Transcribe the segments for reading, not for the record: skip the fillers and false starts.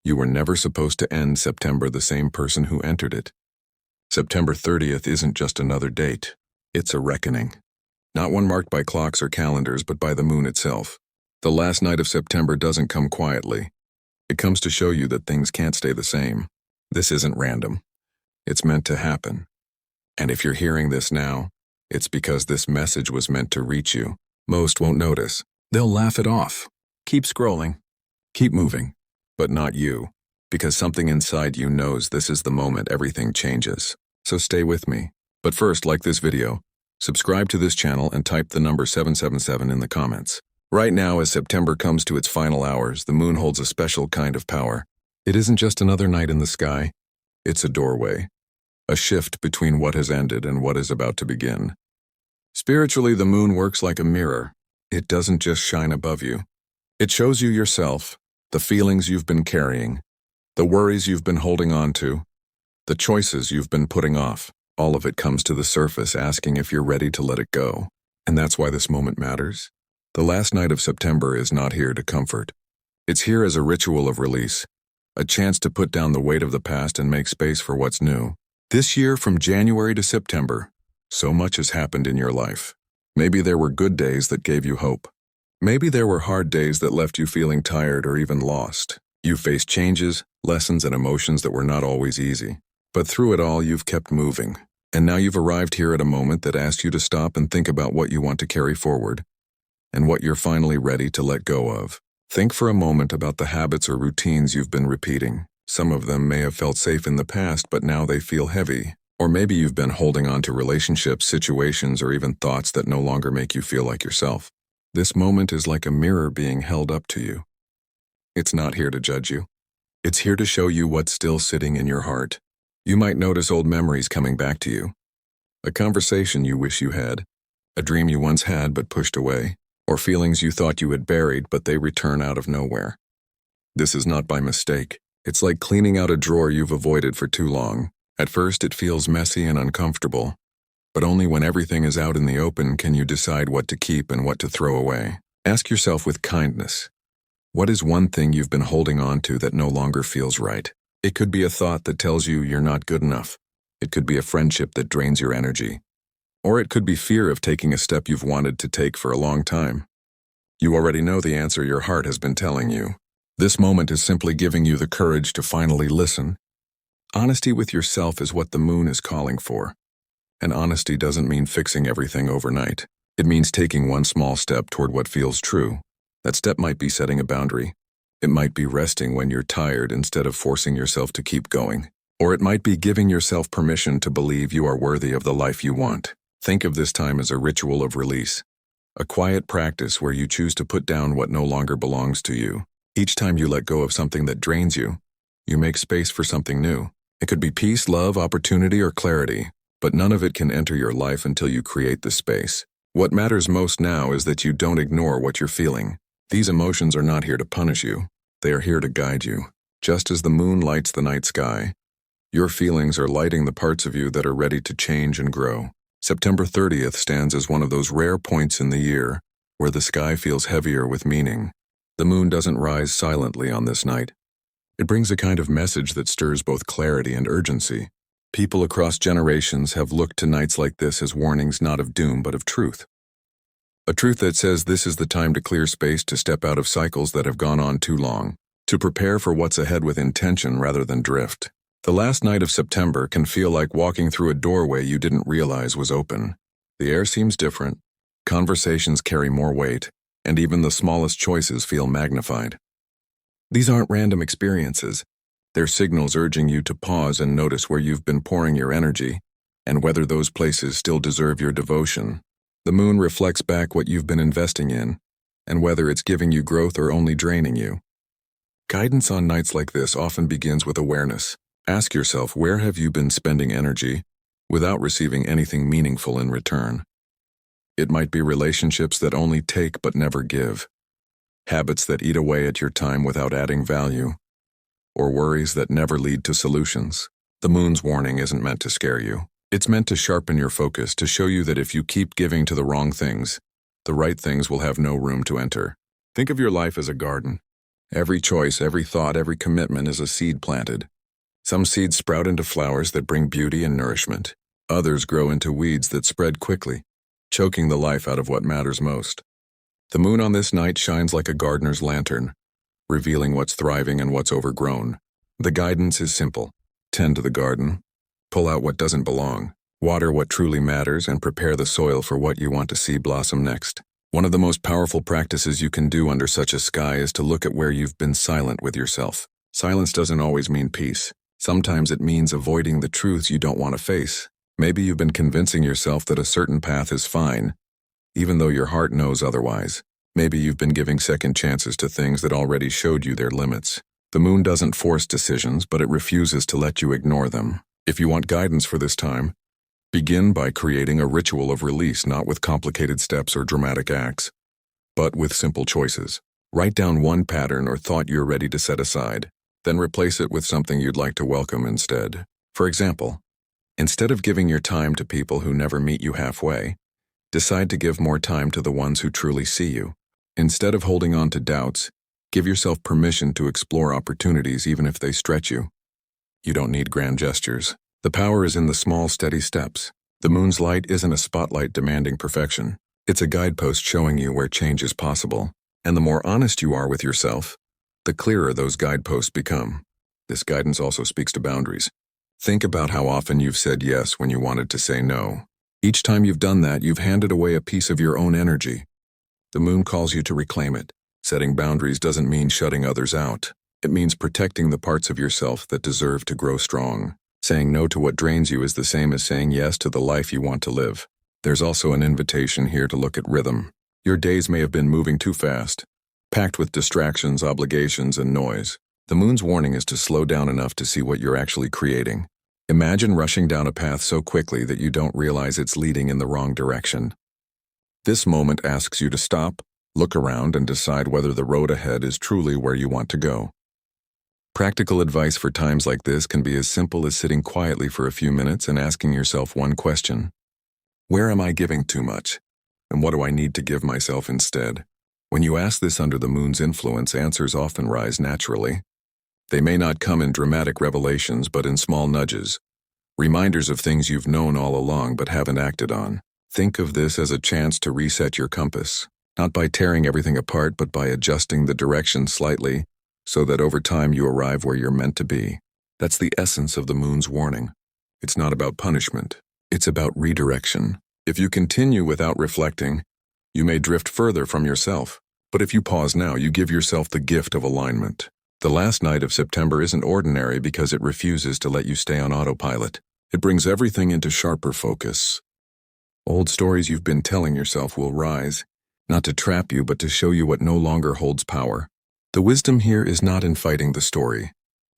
You were never supposed to end September the same person who entered it. September 30th isn't just another date. It's a reckoning. Not one marked by clocks or calendars, but by the moon itself. The last night of September doesn't come quietly. It comes to show you that things can't stay the same. This isn't random. It's meant to happen. And if you're hearing this now, it's because this message was meant to reach you. Most won't notice. They'll laugh it off. Keep scrolling. Keep moving. But not you, because something inside you knows this is the moment everything changes. So stay with me. But first, like this video, subscribe to this channel and type the number 777 in the comments. Right now, as September comes to its final hours, the moon holds a special kind of power. It isn't just another night in the sky. It's a doorway. A shift between what has ended and what is about to begin. Spiritually, the moon works like a mirror. It doesn't just shine above you. It shows you yourself, the feelings you've been carrying, the worries you've been holding on to, the choices you've been putting off. All of it comes to the surface asking if you're ready to let it go. And that's why this moment matters. The last night of September is not here to comfort. It's here as a ritual of release, a chance to put down the weight of the past and make space for what's new. This year, from January to September, so much has happened in your life. Maybe there were good days that gave you hope. Maybe there were hard days that left you feeling tired or even lost. You faced changes, lessons, and emotions that were not always easy. But through it all, you've kept moving. And now you've arrived here at a moment that asks you to stop and think about what you want to carry forward and what you're finally ready to let go of. Think for a moment about the habits or routines you've been repeating. Some of them may have felt safe in the past, but now they feel heavy. Or maybe you've been holding on to relationships, situations, or even thoughts that no longer make you feel like yourself. This moment is like a mirror being held up to you. It's not here to judge you. It's here to show you what's still sitting in your heart. You might notice old memories coming back to you. A conversation you wish you had. A dream you once had but pushed away. Or feelings you thought you had buried but they return out of nowhere. This is not by mistake. It's like cleaning out a drawer you've avoided for too long. At first it feels messy and uncomfortable, but only when everything is out in the open can you decide what to keep and what to throw away. Ask yourself with kindness, what is one thing you've been holding on to that no longer feels right? It could be a thought that tells you you're not good enough. It could be a friendship that drains your energy. Or it could be fear of taking a step you've wanted to take for a long time. You already know the answer your heart has been telling you. This moment is simply giving you the courage to finally listen. Honesty with yourself is what the moon is calling for. And honesty doesn't mean fixing everything overnight. It means taking one small step toward what feels true. That step might be setting a boundary. It might be resting when you're tired instead of forcing yourself to keep going. Or it might be giving yourself permission to believe you are worthy of the life you want. Think of this time as a ritual of release. A quiet practice where you choose to put down what no longer belongs to you. Each time you let go of something that drains you, you make space for something new. It could be peace, love, opportunity, or clarity, but none of it can enter your life until you create the space. What matters most now is that you don't ignore what you're feeling. These emotions are not here to punish you. They are here to guide you. Just as the moon lights the night sky, your feelings are lighting the parts of you that are ready to change and grow. September 30th stands as one of those rare points in the year where the sky feels heavier with meaning. The moon doesn't rise silently on this night. It brings a kind of message that stirs both clarity and urgency. People across generations have looked to nights like this as warnings not of doom but of truth. A truth that says this is the time to clear space, to step out of cycles that have gone on too long, to prepare for what's ahead with intention rather than drift. The last night of September can feel like walking through a doorway you didn't realize was open. The air seems different, conversations carry more weight, and even the smallest choices feel magnified. These aren't random experiences. They're signals urging you to pause and notice where you've been pouring your energy, and whether those places still deserve your devotion. The moon reflects back what you've been investing in, and whether it's giving you growth or only draining you. Guidance on nights like this often begins with awareness. Ask yourself, where have you been spending energy without receiving anything meaningful in return? It might be relationships that only take but never give, habits that eat away at your time without adding value, or worries that never lead to solutions. The moon's warning isn't meant to scare you. It's meant to sharpen your focus, to show you that if you keep giving to the wrong things, the right things will have no room to enter. Think of your life as a garden. Every choice, every thought, every commitment is a seed planted. Some seeds sprout into flowers that bring beauty and nourishment. Others grow into weeds that spread quickly, choking the life out of what matters most. The moon on this night shines like a gardener's lantern, revealing what's thriving and what's overgrown. The guidance is simple. Tend to the garden, pull out what doesn't belong, water what truly matters, and prepare the soil for what you want to see blossom next. One of the most powerful practices you can do under such a sky is to look at where you've been silent with yourself. Silence doesn't always mean peace. Sometimes it means avoiding the truths you don't want to face. Maybe you've been convincing yourself that a certain path is fine, even though your heart knows otherwise. Maybe you've been giving second chances to things that already showed you their limits. The moon doesn't force decisions, but it refuses to let you ignore them. If you want guidance for this time, begin by creating a ritual of release, not with complicated steps or dramatic acts, but with simple choices. Write down one pattern or thought you're ready to set aside, then replace it with something you'd like to welcome instead. For example, instead of giving your time to people who never meet you halfway, decide to give more time to the ones who truly see you. Instead of holding on to doubts, give yourself permission to explore opportunities even if they stretch you. You don't need grand gestures. The power is in the small, steady steps. The moon's light isn't a spotlight demanding perfection. It's a guidepost showing you where change is possible. And the more honest you are with yourself, the clearer those guideposts become. This guidance also speaks to boundaries. Think about how often you've said yes when you wanted to say no. Each time you've done that, you've handed away a piece of your own energy. The moon calls you to reclaim it. Setting boundaries doesn't mean shutting others out. It means protecting the parts of yourself that deserve to grow strong. Saying no to what drains you is the same as saying yes to the life you want to live. There's also an invitation here to look at rhythm. Your days may have been moving too fast, packed with distractions, obligations, and noise. The moon's warning is to slow down enough to see what you're actually creating. Imagine rushing down a path so quickly that you don't realize it's leading in the wrong direction. This moment asks you to stop, look around, and decide whether the road ahead is truly where you want to go. Practical advice for times like this can be as simple as sitting quietly for a few minutes and asking yourself one question. Where am I giving too much? And what do I need to give myself instead? When you ask this under the moon's influence, answers often rise naturally. They may not come in dramatic revelations, but in small nudges, reminders of things you've known all along but haven't acted on. Think of this as a chance to reset your compass, not by tearing everything apart, but by adjusting the direction slightly so that over time you arrive where you're meant to be. That's the essence of the moon's warning. It's not about punishment. It's about redirection. If you continue without reflecting, you may drift further from yourself. But if you pause now, you give yourself the gift of alignment. The last night of September isn't ordinary because it refuses to let you stay on autopilot. It brings everything into sharper focus. Old stories you've been telling yourself will rise, not to trap you, but to show you what no longer holds power. The wisdom here is not in fighting the story.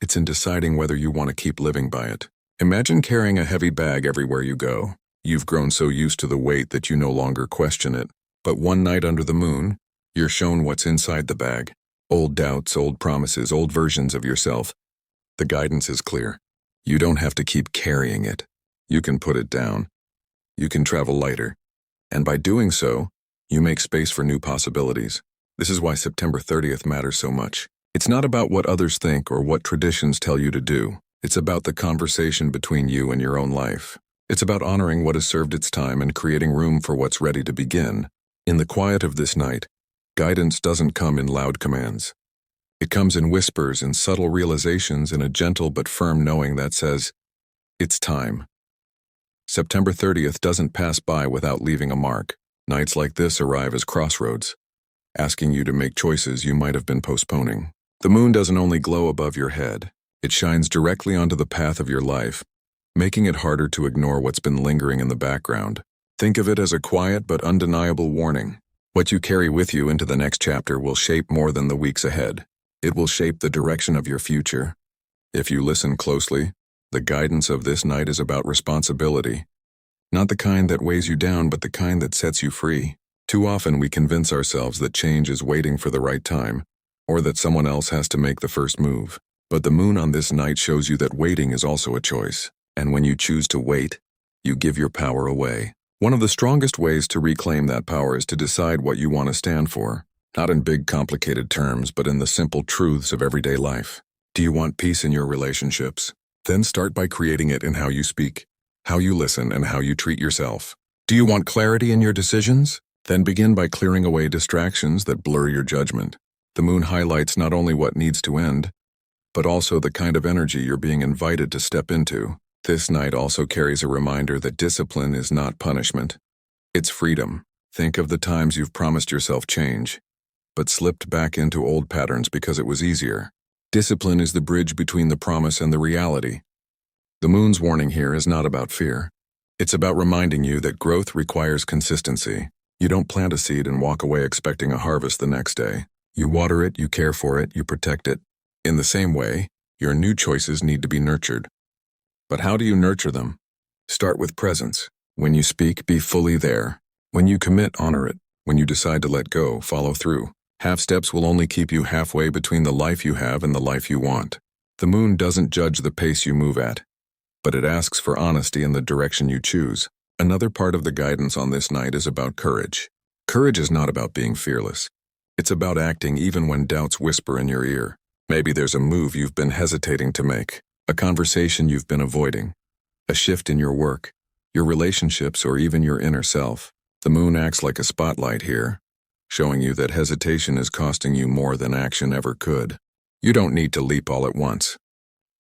It's in deciding whether you want to keep living by it. Imagine carrying a heavy bag everywhere you go. You've grown so used to the weight that you no longer question it. But one night under the moon, you're shown what's inside the bag. Old doubts, old promises, old versions of yourself. The guidance is clear. You don't have to keep carrying it. You can put it down. You can travel lighter. And by doing so, you make space for new possibilities. This is why September 30th matters so much. It's not about what others think or what traditions tell you to do. It's about the conversation between you and your own life. It's about honoring what has served its time and creating room for what's ready to begin. In the quiet of this night, guidance doesn't come in loud commands. It comes in whispers and subtle realizations, in a gentle but firm knowing that says, it's time. September 30th doesn't pass by without leaving a mark. Nights like this arrive as crossroads, asking you to make choices you might have been postponing. The moon doesn't only glow above your head, it shines directly onto the path of your life, making it harder to ignore what's been lingering in the background. Think of it as a quiet but undeniable warning. What you carry with you into the next chapter will shape more than the weeks ahead. It will shape the direction of your future. If you listen closely, the guidance of this night is about responsibility. Not the kind that weighs you down, but the kind that sets you free. Too often we convince ourselves that change is waiting for the right time, or that someone else has to make the first move. But the moon on this night shows you that waiting is also a choice. And when you choose to wait, you give your power away. One of the strongest ways to reclaim that power is to decide what you want to stand for. Not in big, complicated terms, but in the simple truths of everyday life. Do you want peace in your relationships? Then start by creating it in how you speak, how you listen, and how you treat yourself. Do you want clarity in your decisions? Then begin by clearing away distractions that blur your judgment. The moon highlights not only what needs to end, but also the kind of energy you're being invited to step into. This night also carries a reminder that discipline is not punishment. It's freedom. Think of the times you've promised yourself change, but slipped back into old patterns because it was easier. Discipline is the bridge between the promise and the reality. The moon's warning here is not about fear. It's about reminding you that growth requires consistency. You don't plant a seed and walk away expecting a harvest the next day. You water it, you care for it, you protect it. In the same way, your new choices need to be nurtured. But how do you nurture them? Start with presence. When you speak, be fully there. When you commit, honor it. When you decide to let go, follow through. Half steps will only keep you halfway between the life you have and the life you want. The moon doesn't judge the pace you move at, but it asks for honesty in the direction you choose. Another part of the guidance on this night is about courage. Courage is not about being fearless. It's about acting even when doubts whisper in your ear. Maybe there's a move you've been hesitating to make, a conversation you've been avoiding, a shift in your work, your relationships, or even your inner self. The moon acts like a spotlight here, showing you that hesitation is costing you more than action ever could. You don't need to leap all at once.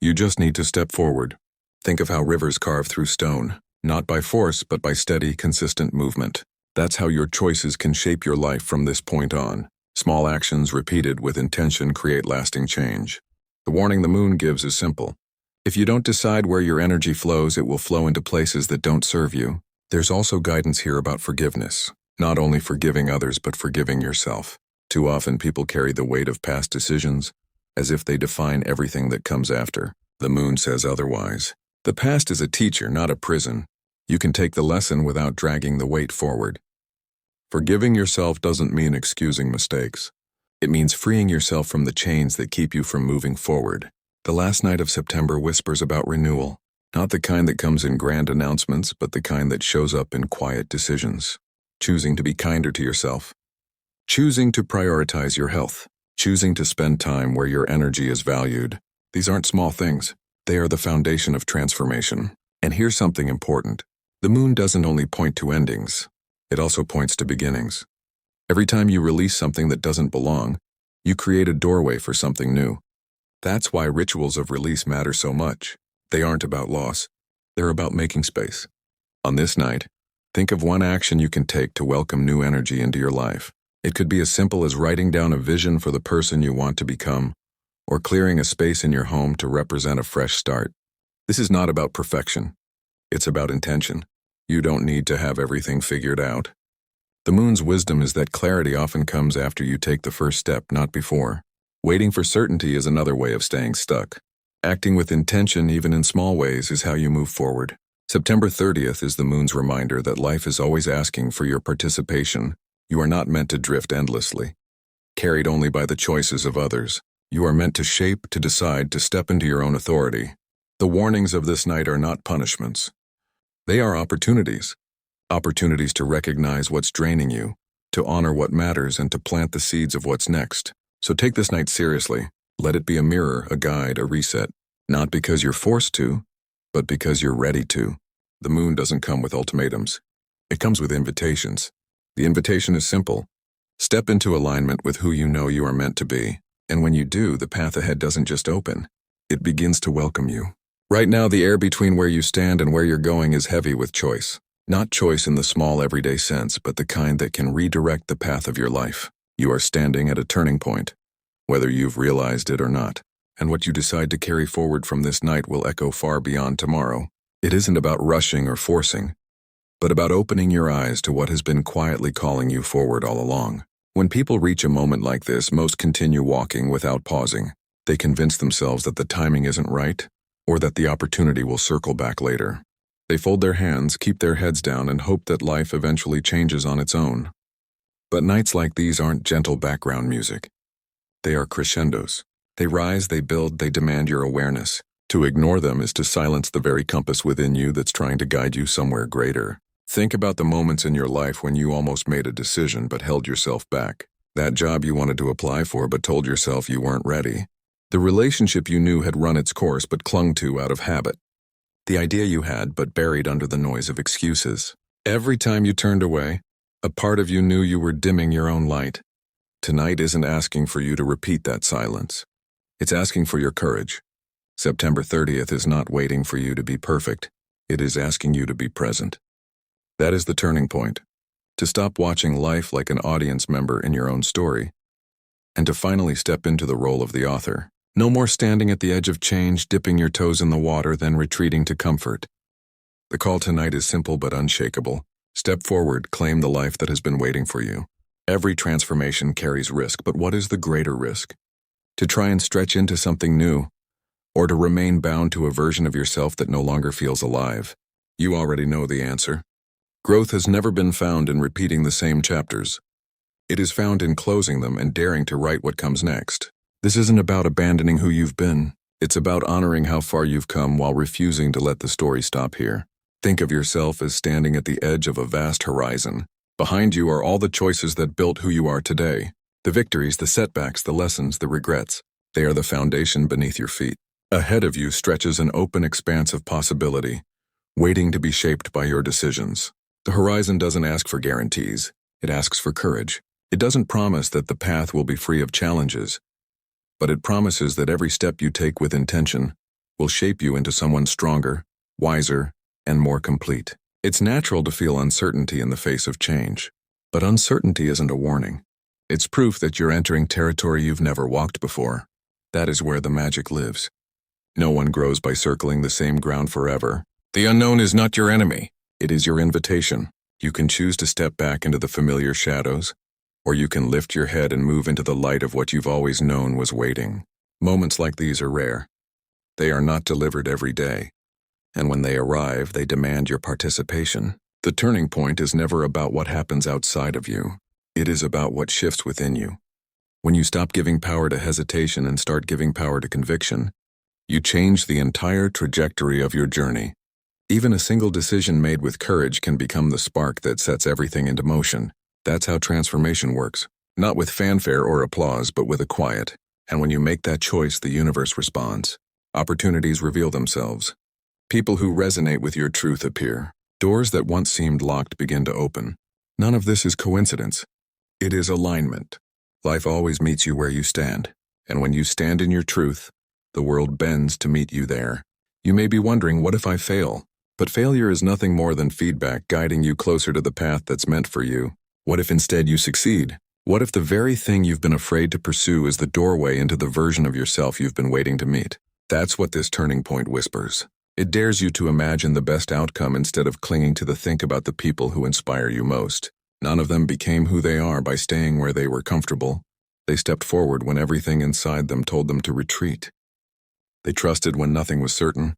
You just need to step forward. Think of how rivers carve through stone, not by force, but by steady, consistent movement. That's how your choices can shape your life from this point on. Small actions repeated with intention create lasting change. The warning the moon gives is simple. If you don't decide where your energy flows, it will flow into places that don't serve you. There's also guidance here about forgiveness. Not only forgiving others, but forgiving yourself. Too often people carry the weight of past decisions, as if they define everything that comes after. The moon says otherwise. The past is a teacher, not a prison. You can take the lesson without dragging the weight forward. Forgiving yourself doesn't mean excusing mistakes. It means freeing yourself from the chains that keep you from moving forward. The last night of September whispers about renewal, not the kind that comes in grand announcements, but the kind that shows up in quiet decisions. Choosing to be kinder to yourself. Choosing to prioritize your health. Choosing to spend time where your energy is valued. These aren't small things. They are the foundation of transformation. And here's something important. The moon doesn't only point to endings. It also points to beginnings. Every time you release something that doesn't belong, you create a doorway for something new. That's why rituals of release matter so much. They aren't about loss. They're about making space. On this night, think of one action you can take to welcome new energy into your life. It could be as simple as writing down a vision for the person you want to become, or clearing a space in your home to represent a fresh start. This is not about perfection. It's about intention. You don't need to have everything figured out. The moon's wisdom is that clarity often comes after you take the first step, not before. Waiting for certainty is another way of staying stuck. Acting with intention, even in small ways, is how you move forward. September 30th is the moon's reminder that life is always asking for your participation. You are not meant to drift endlessly, carried only by the choices of others. You are meant to shape, to decide, to step into your own authority. The warnings of this night are not punishments. They are opportunities. Opportunities to recognize what's draining you, to honor what matters, and to plant the seeds of what's next. So take this night seriously. Let it be a mirror, a guide, a reset. Not because you're forced to, but because you're ready to. The moon doesn't come with ultimatums. It comes with invitations. The invitation is simple. Step into alignment with who you know you are meant to be. And when you do, the path ahead doesn't just open. It begins to welcome you. Right now, the air between where you stand and where you're going is heavy with choice. Not choice in the small everyday sense, but the kind that can redirect the path of your life. You are standing at a turning point, whether you've realized it or not. And what you decide to carry forward from this night will echo far beyond tomorrow. It isn't about rushing or forcing, but about opening your eyes to what has been quietly calling you forward all along. When people reach a moment like this, most continue walking without pausing. They convince themselves that the timing isn't right, or that the opportunity will circle back later. They fold their hands, keep their heads down, and hope that life eventually changes on its own. But nights like these aren't gentle background music. They are crescendos. They rise, they build, they demand your awareness. To ignore them is to silence the very compass within you that's trying to guide you somewhere greater. Think about the moments in your life when you almost made a decision but held yourself back. That job you wanted to apply for but told yourself you weren't ready. The relationship you knew had run its course but clung to out of habit. The idea you had but buried under the noise of excuses. Every time you turned away, a part of you knew you were dimming your own light. Tonight isn't asking for you to repeat that silence. It's asking for your courage. September 30th is not waiting for you to be perfect. It is asking you to be present. That is the turning point. To stop watching life like an audience member in your own story, and to finally step into the role of the author. No more standing at the edge of change, dipping your toes in the water, then retreating to comfort. The call tonight is simple but unshakable. Step forward, claim the life that has been waiting for you. Every transformation carries risk, but what is the greater risk? To try and stretch into something new, or to remain bound to a version of yourself that no longer feels alive? You already know the answer. Growth has never been found in repeating the same chapters. It is found in closing them and daring to write what comes next. This isn't about abandoning who you've been. It's about honoring how far you've come while refusing to let the story stop here. Think of yourself as standing at the edge of a vast horizon. Behind you are all the choices that built who you are today. The victories, the setbacks, the lessons, the regrets. They are the foundation beneath your feet. Ahead of you stretches an open expanse of possibility, waiting to be shaped by your decisions. The horizon doesn't ask for guarantees. It asks for courage. It doesn't promise that the path will be free of challenges, but it promises that every step you take with intention will shape you into someone stronger, wiser, and more complete. It's natural to feel uncertainty in the face of change, but uncertainty isn't a warning. It's proof that you're entering territory you've never walked before. That is where the magic lives. No one grows by circling the same ground forever. The unknown is not your enemy. It is your invitation. You can choose to step back into the familiar shadows, or you can lift your head and move into the light of what you've always known was waiting. Moments like these are rare. They are not delivered every day, and when they arrive, they demand your participation. The turning point is never about what happens outside of you. It is about what shifts within you. When you stop giving power to hesitation and start giving power to conviction, you change the entire trajectory of your journey. Even a single decision made with courage can become the spark that sets everything into motion. That's how transformation works. Not with fanfare or applause, but with a quiet. And when you make that choice, the universe responds. Opportunities reveal themselves. People who resonate with your truth appear. Doors that once seemed locked begin to open. None of this is coincidence. It is alignment. Life always meets you where you stand. And when you stand in your truth, the world bends to meet you there. You may be wondering, what if I fail? But failure is nothing more than feedback guiding you closer to the path that's meant for you. What if instead you succeed? What if the very thing you've been afraid to pursue is the doorway into the version of yourself you've been waiting to meet? That's what this turning point whispers. It dares you to imagine the best outcome instead of clinging to think about the people who inspire you most. None of them became who they are by staying where they were comfortable. They stepped forward when everything inside them told them to retreat. They trusted when nothing was certain.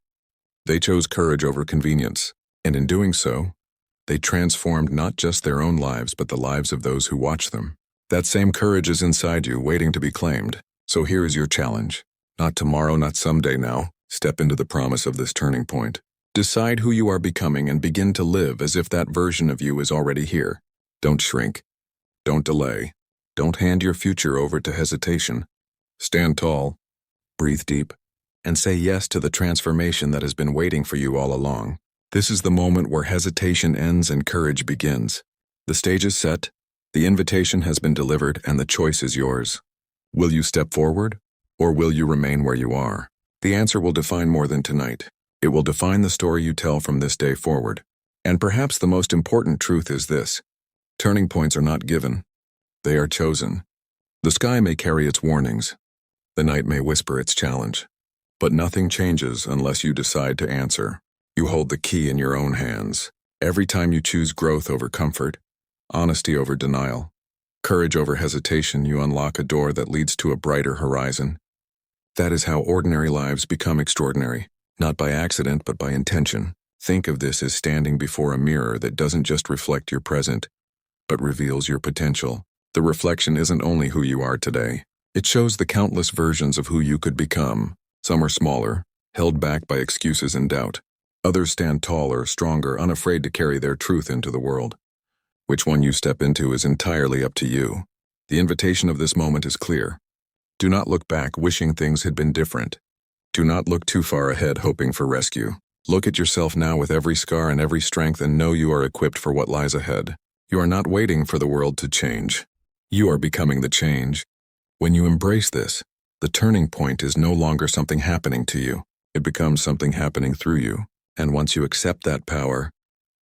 They chose courage over convenience, and in doing so, they transformed not just their own lives but the lives of those who watch them. That same courage is inside you, waiting to be claimed. So here is your challenge. Not tomorrow, not someday now. Step into the promise of this turning point. Decide who you are becoming and begin to live as if that version of you is already here. Don't shrink. Don't delay. Don't hand your future over to hesitation. Stand tall, breathe deep, and say yes to the transformation that has been waiting for you all along. This is the moment where hesitation ends and courage begins. The stage is set, the invitation has been delivered, and the choice is yours. Will you step forward, or will you remain where you are? The answer will define more than tonight. It will define the story you tell from this day forward. And perhaps the most important truth is this: turning points are not given. They are chosen. The sky may carry its warnings. The night may whisper its challenge. But nothing changes unless you decide to answer. You hold the key in your own hands. Every time you choose growth over comfort, honesty over denial, courage over hesitation, you unlock a door that leads to a brighter horizon. That is how ordinary lives become extraordinary, not by accident but by intention. Think of this as standing before a mirror that doesn't just reflect your present, but reveals your potential. The reflection isn't only who you are today. It shows the countless versions of who you could become. Some are smaller, held back by excuses and doubt. Others stand taller, stronger, unafraid to carry their truth into the world. Which one you step into is entirely up to you. The invitation of this moment is clear. Do not look back wishing things had been different. Do not look too far ahead hoping for rescue. Look at yourself now with every scar and every strength and know you are equipped for what lies ahead. You are not waiting for the world to change. You are becoming the change. When you embrace this, the turning point is no longer something happening to you. It becomes something happening through you. And once you accept that power,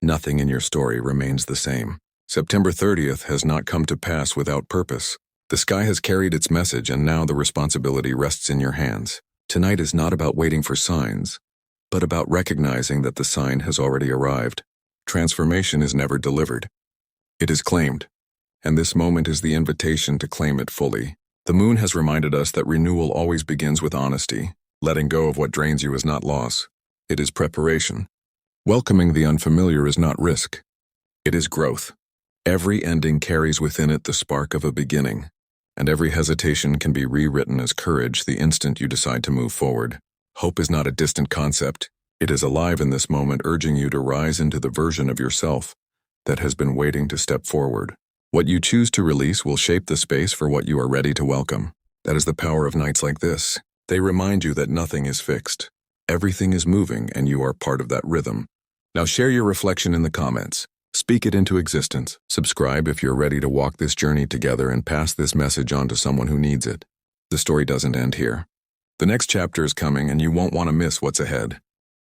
nothing in your story remains the same. September 30th has not come to pass without purpose. The sky has carried its message and now the responsibility rests in your hands. Tonight is not about waiting for signs, but about recognizing that the sign has already arrived. Transformation is never delivered. It is claimed, and this moment is the invitation to claim it fully. The moon has reminded us that renewal always begins with honesty. Letting go of what drains you is not loss. It is preparation. Welcoming the unfamiliar is not risk. It is growth. Every ending carries within it the spark of a beginning, and every hesitation can be rewritten as courage the instant you decide to move forward. Hope is not a distant concept. It is alive in this moment, urging you to rise into the version of yourself that has been waiting to step forward. What you choose to release will shape the space for what you are ready to welcome. That is the power of nights like this. They remind you that nothing is fixed. Everything is moving, and you are part of that rhythm. Now share your reflection in the comments. Speak it into existence. Subscribe if you're ready to walk this journey together and pass this message on to someone who needs it. The story doesn't end here. The next chapter is coming, and you won't want to miss what's ahead.